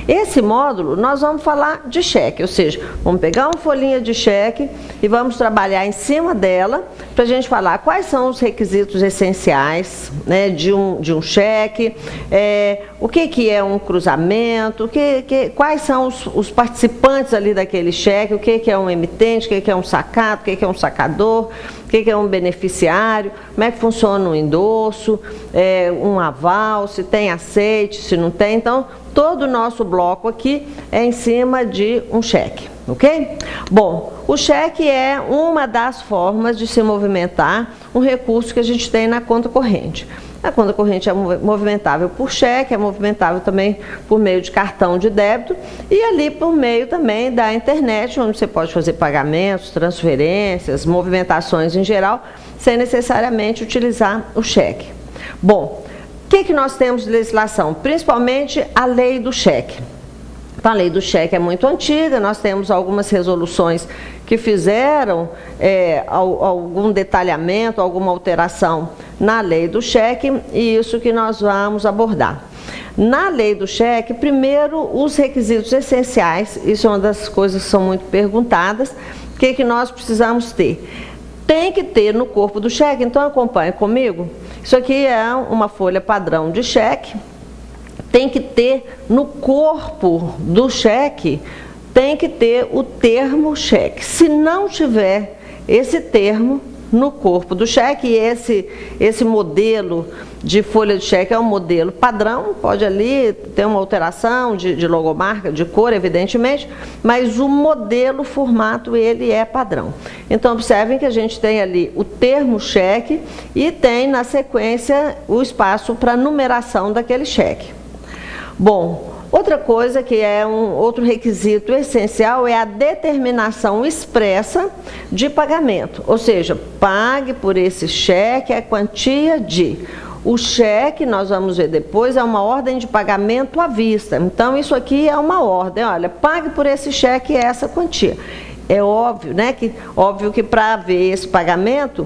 Esse módulo nós vamos falar de cheque, ou seja, vamos pegar uma folhinha de cheque e vamos trabalhar em cima dela para a gente falar quais são os requisitos essenciais, né, de um cheque, o que é um cruzamento, quais são os participantes ali daquele cheque, o que é um emitente, o que é um sacado, o que é um sacador, o que é um beneficiário, como é que funciona um endosso, um aval, se tem aceite, se não tem. Então, todo o nosso bloco aqui é em cima de um cheque, ok? Bom, o cheque é uma das formas de se movimentar um recurso que a gente tem na conta corrente. A conta corrente é movimentável por cheque, é movimentável também por meio de cartão de débito e ali por meio também da internet, onde você pode fazer pagamentos, transferências, movimentações em geral, sem necessariamente utilizar o cheque. Bom, o que nós temos de legislação? Principalmente a lei do cheque. Então, a lei do cheque é muito antiga, nós temos algumas resoluções que fizeram algum detalhamento, alguma alteração na lei do cheque, e isso que nós vamos abordar. Na lei do cheque, primeiro, os requisitos essenciais, isso é uma das coisas que são muito perguntadas, o que nós precisamos ter? Tem que ter no corpo do cheque, então acompanhe comigo. Isso aqui é uma folha padrão de cheque. Tem que ter no corpo do cheque, tem que ter o termo cheque. Se não tiver esse termo no corpo do cheque, esse modelo de folha de cheque é um modelo padrão, pode ali ter uma alteração de logomarca, de cor, evidentemente, mas o modelo, o formato, ele é padrão. Então, observem que a gente tem ali o termo cheque e tem na sequência o espaço para numeração daquele cheque. Bom, outra coisa que é outro requisito essencial é a determinação expressa de pagamento, ou seja, pague por esse cheque a quantia de. O cheque, nós vamos ver depois, é uma ordem de pagamento à vista. Então, isso aqui é uma ordem, olha, pague por esse cheque essa quantia. É óbvio, né, óbvio que para haver esse pagamento,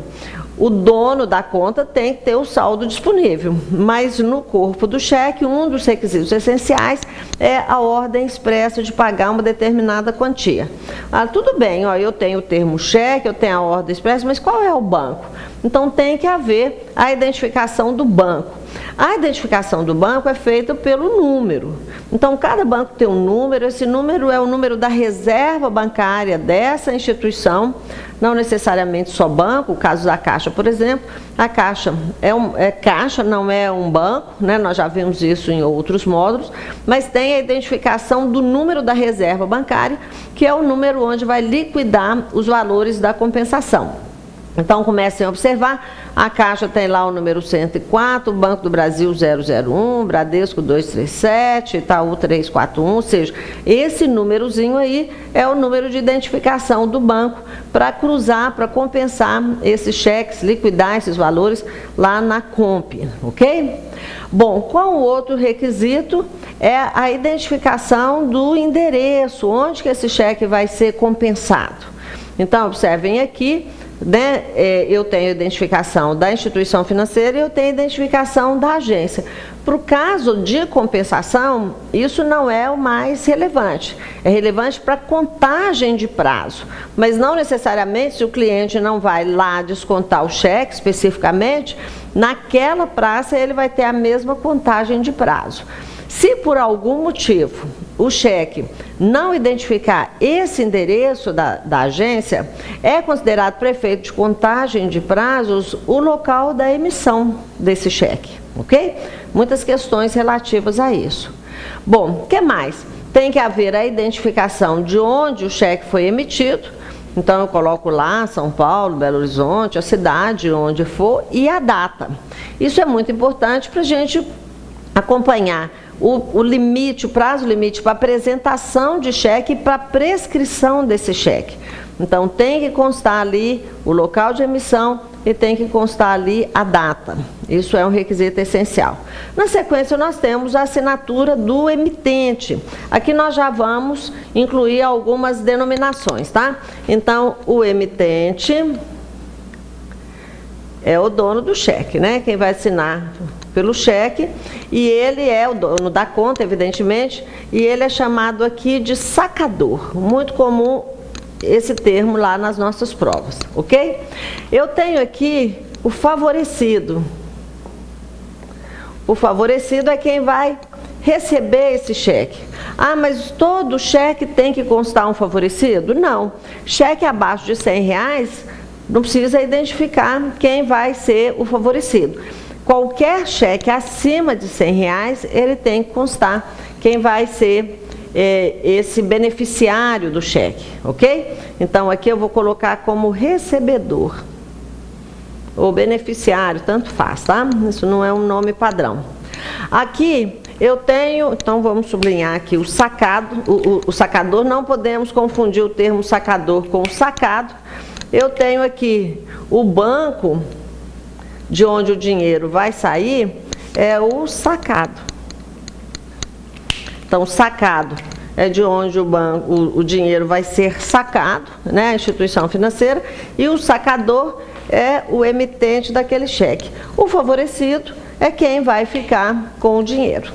o dono da conta tem que ter o saldo disponível, mas no corpo do cheque, um dos requisitos essenciais é a ordem expressa de pagar uma determinada quantia. Ah, tudo bem, ó, eu tenho o termo cheque, eu tenho a ordem expressa, mas qual é o banco? Então tem que haver a identificação do banco. A identificação do banco é feita pelo número. Então, cada banco tem um número, esse número é o número da reserva bancária dessa instituição, não necessariamente só banco, o caso da Caixa, por exemplo. A Caixa é Caixa, não é um banco, né? Nós já vimos isso em outros módulos, mas tem a identificação do número da reserva bancária, que é o número onde vai liquidar os valores da compensação. Então, comecem a observar, a Caixa tem lá o número 104, o Banco do Brasil 001, Bradesco 237, Itaú 341, ou seja, esse númerozinho aí é o número de identificação do banco para cruzar, para compensar esses cheques, liquidar esses valores lá na Comp, ok? Bom, qual o outro requisito? É a identificação do endereço, onde que esse cheque vai ser compensado. Então, observem aqui, né, eu tenho a identificação da instituição financeira e eu tenho a identificação da agência. Para o caso de compensação, isso não é o mais relevante. É relevante para contagem de prazo, mas não necessariamente, se o cliente não vai lá descontar o cheque especificamente, naquela praça ele vai ter a mesma contagem de prazo. Se por algum motivo o cheque não identificar esse endereço da agência, é considerado para efeito de contagem de prazos o local da emissão desse cheque, ok? Muitas questões relativas a isso. Bom, o que mais? Tem que haver a identificação de onde o cheque foi emitido. Então, eu coloco lá São Paulo, Belo Horizonte, a cidade onde for e a data. Isso é muito importante para a gente acompanhar o limite, o prazo limite para apresentação de cheque e para prescrição desse cheque. Então, tem que constar ali o local de emissão e tem que constar ali a data. Isso é um requisito essencial. Na sequência, nós temos a assinatura do emitente. Aqui nós já vamos incluir algumas denominações, tá? Então, o emitente, é o dono do cheque, né? Quem vai assinar pelo cheque, e ele é o dono da conta, evidentemente, e ele é chamado aqui de sacador. Muito comum esse termo lá nas nossas provas, ok? Eu tenho aqui o favorecido. O favorecido é quem vai receber esse cheque. Ah, mas todo cheque tem que constar um favorecido? Não. Cheque abaixo de R$100, não precisa identificar quem vai ser o favorecido. Qualquer cheque acima de R$100, ele tem que constar quem vai ser esse beneficiário do cheque, ok? Então, aqui eu vou colocar como recebedor, ou beneficiário, tanto faz, tá? Isso não é um nome padrão. Aqui eu tenho, então vamos sublinhar aqui o sacado, o sacador, não podemos confundir o termo sacador com o sacado. Eu tenho aqui o banco, de onde o dinheiro vai sair, é o sacado. Então, sacado é de onde o dinheiro vai ser sacado, né, a instituição financeira, e o sacador é o emitente daquele cheque. O favorecido é quem vai ficar com o dinheiro,